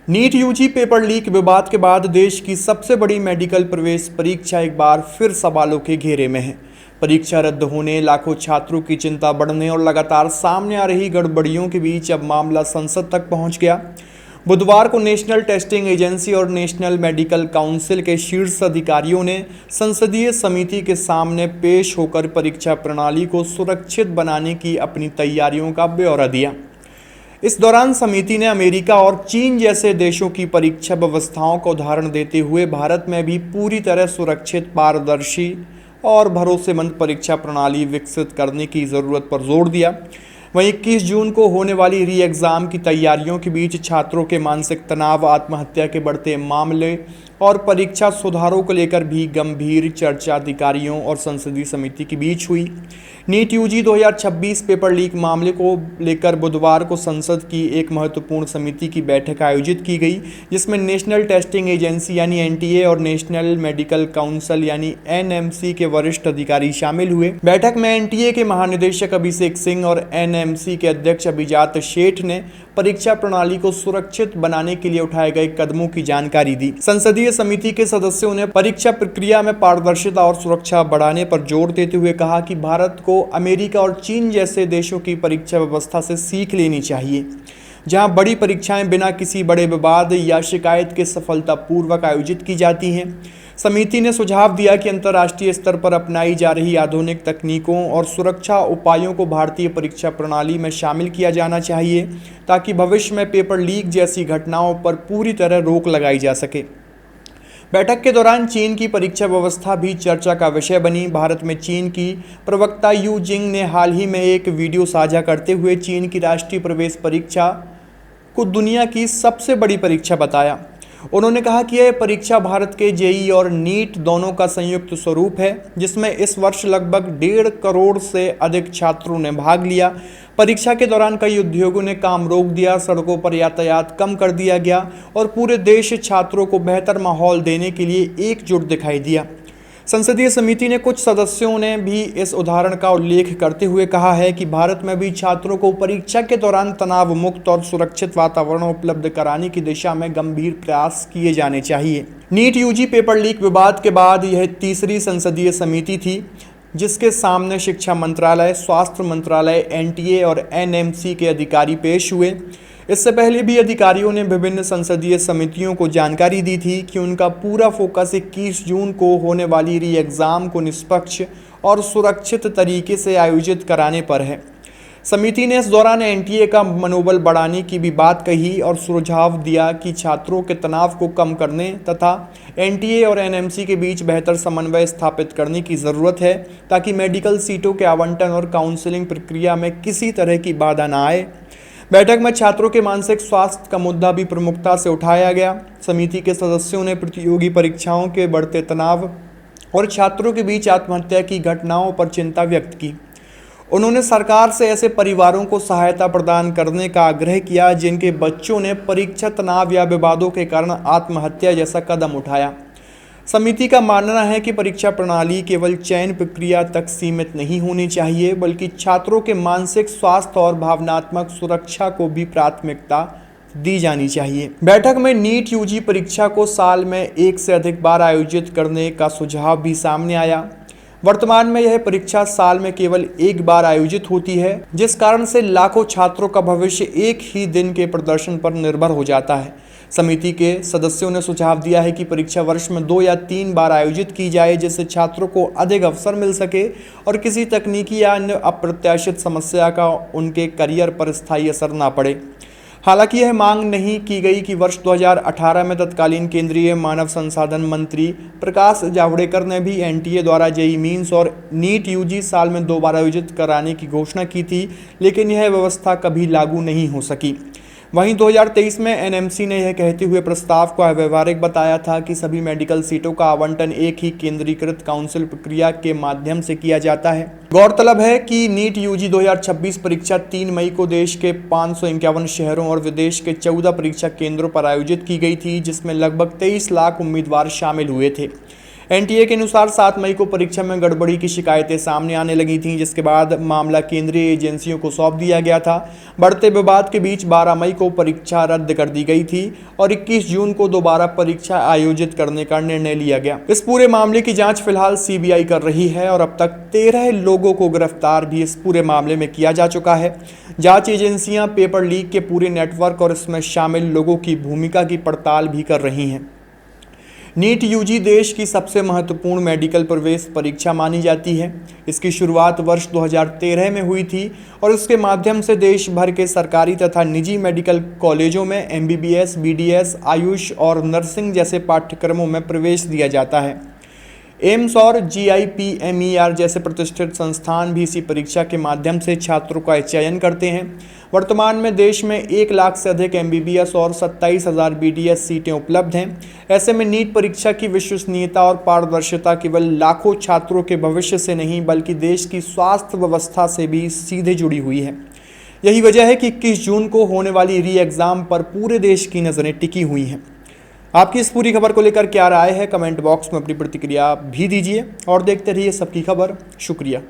NEET UG paper leak विवाद के बाद देश की सबसे बड़ी मेडिकल प्रवेश परीक्षा एक बार फिर सवालों के घेरे में है। परीक्षा रद्द होने, लाखों छात्रों की चिंता बढ़ने और लगातार सामने आ रही गड़बड़ियों के बीच अब मामला संसद तक पहुंच गया। बुधवार को नेशनल टेस्टिंग एजेंसी और नेशनल मेडिकल काउंसिल के शीर्ष अधिकारियों ने संसदीय समिति के सामने पेश होकर परीक्षा प्रणाली को सुरक्षित बनाने की अपनी तैयारियों का ब्यौरा दिया। इस दौरान समिति ने अमेरिका और चीन जैसे देशों की परीक्षा व्यवस्थाओं का उदाहरण देते हुए भारत में भी पूरी तरह सुरक्षित, पारदर्शी और भरोसेमंद परीक्षा प्रणाली विकसित करने की ज़रूरत पर जोर दिया। वहीं 21 जून को होने वाली री एग्ज़ाम की तैयारियों के बीच छात्रों के मानसिक तनाव, आत्महत्या के बढ़ते मामले और परीक्षा सुधारों को लेकर भी गंभीर चर्चा अधिकारियों और संसदीय समिति के बीच हुई। नीट यूजी 2026 पेपर लीक मामले को लेकर बुधवार को संसद की एक महत्वपूर्ण समिति की बैठक आयोजित की गई, जिसमें नेशनल टेस्टिंग एजेंसी यानी एनटीए और नेशनल मेडिकल काउंसिल यानी एनएमसी के वरिष्ठ अधिकारी शामिल हुए। बैठक में एनटीए के महानिदेशक अभिषेक सिंह और एनएमसी के अध्यक्ष अभिजात शेठ ने परीक्षा प्रणाली को सुरक्षित बनाने के लिए उठाए गए कदमों की जानकारी दी। संसदीय समिति के सदस्यों ने परीक्षा प्रक्रिया में पारदर्शिता और सुरक्षा बढ़ाने पर जोर देते हुए कहा कि भारत को अमेरिका और चीन जैसे देशों की परीक्षा व्यवस्था से सीख लेनी चाहिए, जहां बड़ी परीक्षाएं बिना किसी बड़े विवाद या शिकायत के सफलतापूर्वक आयोजित की जाती हैं। समिति ने सुझाव दिया कि अंतर्राष्ट्रीय स्तर पर अपनाई जा रही आधुनिक तकनीकों और सुरक्षा उपायों को भारतीय परीक्षा प्रणाली में शामिल किया जाना चाहिए, ताकि भविष्य में पेपर लीक जैसी घटनाओं पर पूरी तरह रोक लगाई जा सके। बैठक के दौरान चीन की परीक्षा व्यवस्था भी चर्चा का विषय बनी। भारत में चीन की प्रवक्ता यू जिंग ने हाल ही में एक वीडियो साझा करते हुए चीन की राष्ट्रीय प्रवेश परीक्षा को दुनिया की सबसे बड़ी परीक्षा बताया। उन्होंने कहा कि यह परीक्षा भारत के जेईई और नीट दोनों का संयुक्त स्वरूप है, जिसमें इस वर्ष लगभग 1.5 करोड़ से अधिक छात्रों ने भाग लिया। परीक्षा के दौरान कई उद्योगों ने काम रोक दिया, सड़कों पर यातायात कम कर दिया गया और पूरे देश छात्रों को बेहतर माहौल देने के लिए एकजुट दिखाई दिया। संसदीय समिति ने कुछ सदस्यों ने भी इस उदाहरण का उल्लेख करते हुए कहा है कि भारत में भी छात्रों को परीक्षा के दौरान तनाव मुक्त और सुरक्षित वातावरण उपलब्ध कराने की दिशा में गंभीर प्रयास किए जाने चाहिए। नीट यूजी पेपर लीक विवाद के बाद यह तीसरी संसदीय समिति थी जिसके सामने शिक्षा मंत्रालय, स्वास्थ्य मंत्रालय, एनटीए और एनएमसी के अधिकारी पेश हुए। इससे पहले भी अधिकारियों ने विभिन्न संसदीय समितियों को जानकारी दी थी कि उनका पूरा फोकस 21 जून को होने वाली री एग्ज़ाम को निष्पक्ष और सुरक्षित तरीके से आयोजित कराने पर है। समिति ने इस दौरान एनटीए का मनोबल बढ़ाने की भी बात कही और सुझाव दिया कि छात्रों के तनाव को कम करने तथा एनटीए और एनएमसी के बीच बेहतर समन्वय स्थापित करने की ज़रूरत है, ताकि मेडिकल सीटों के आवंटन और काउंसलिंग प्रक्रिया में किसी तरह की बाधा न आए। बैठक में छात्रों के मानसिक स्वास्थ्य का मुद्दा भी प्रमुखता से उठाया गया। समिति के सदस्यों ने प्रतियोगी परीक्षाओं के बढ़ते तनाव और छात्रों के बीच आत्महत्या की घटनाओं पर चिंता व्यक्त की। उन्होंने सरकार से ऐसे परिवारों को सहायता प्रदान करने का आग्रह किया जिनके बच्चों ने परीक्षा तनाव या विवादों के कारण आत्महत्या जैसा कदम उठाया। समिति का मानना है कि परीक्षा प्रणाली केवल चयन प्रक्रिया तक सीमित नहीं होनी चाहिए, बल्कि छात्रों के मानसिक स्वास्थ्य और भावनात्मक सुरक्षा को भी प्राथमिकता दी जानी चाहिए। बैठक में नीट यूजी परीक्षा को साल में 1 से अधिक बार आयोजित करने का सुझाव भी सामने आया। वर्तमान में यह परीक्षा साल में केवल 1 बार आयोजित होती है, जिस कारण से लाखों छात्रों का भविष्य एक ही दिन के प्रदर्शन पर निर्भर हो जाता है। समिति के सदस्यों ने सुझाव दिया है कि परीक्षा वर्ष में 2 या 3 बार आयोजित की जाए, जिससे छात्रों को अधिक अवसर मिल सके और किसी तकनीकी या अन्य अप्रत्याशित समस्या का उनके करियर पर स्थायी असर न पड़े। हालांकि यह मांग नहीं की गई कि वर्ष 2018 में तत्कालीन केंद्रीय मानव संसाधन मंत्री प्रकाश जावड़ेकर ने भी एनटीए द्वारा जेईई मीन्स और नीट यूजी साल में 2 बार आयोजित कराने की घोषणा की थी, लेकिन यह व्यवस्था कभी लागू नहीं हो सकी। वहीं 2023 में एनएमसी ने यह कहते हुए प्रस्ताव को अव्यावहारिक बताया था कि सभी मेडिकल सीटों का आवंटन एक ही केंद्रीकृत काउंसिल प्रक्रिया के माध्यम से किया जाता है। गौरतलब है कि नीट यूजी 2026 परीक्षा 3 मई को देश के 551 शहरों और विदेश के 14 परीक्षा केंद्रों पर आयोजित की गई थी, जिसमें लगभग 23 लाख उम्मीदवार शामिल हुए थे। एनटीए के अनुसार 7 मई को परीक्षा में गड़बड़ी की शिकायतें सामने आने लगी थीं, जिसके बाद मामला केंद्रीय एजेंसियों को सौंप दिया गया था। बढ़ते विवाद के बीच 12 मई को परीक्षा रद्द कर दी गई थी और 21 जून को दोबारा परीक्षा आयोजित करने का निर्णय लिया गया। इस पूरे मामले की जांच फिलहाल सीबीआई कर रही है और अब तक 13 लोगों को गिरफ्तार भी इस पूरे मामले में किया जा चुका है। जांच एजेंसियां पेपर लीक के पूरे नेटवर्क और इसमें शामिल लोगों की भूमिका की पड़ताल भी कर रही हैं। नीट यूजी देश की सबसे महत्वपूर्ण मेडिकल प्रवेश परीक्षा मानी जाती है। इसकी शुरुआत वर्ष 2013 में हुई थी और इसके माध्यम से देश भर के सरकारी तथा निजी मेडिकल कॉलेजों में एमबीबीएस, बीडीएस, आयुष और नर्सिंग जैसे पाठ्यक्रमों में प्रवेश दिया जाता है। एम्स और जीआईपीएमईआर जैसे प्रतिष्ठित संस्थान भी इसी परीक्षा के माध्यम से छात्रों का चयन करते हैं। वर्तमान में देश में 1 लाख से अधिक एमबीबीएस और 27,000 बीडीएस सीटें उपलब्ध हैं। ऐसे में नीट परीक्षा की विश्वसनीयता और पारदर्शिता केवल लाखों छात्रों के भविष्य से नहीं बल्कि देश की स्वास्थ्य व्यवस्था से भी सीधे जुड़ी हुई है। यही वजह है कि 21 जून को होने वाली री एग्ज़ाम पर पूरे देश की नज़रें टिकी हुई हैं। आपकी इस पूरी खबर को लेकर क्या राय है, कमेंट बॉक्स में अपनी प्रतिक्रिया भी दीजिए और देखते रहिए सबकी खबर। शुक्रिया।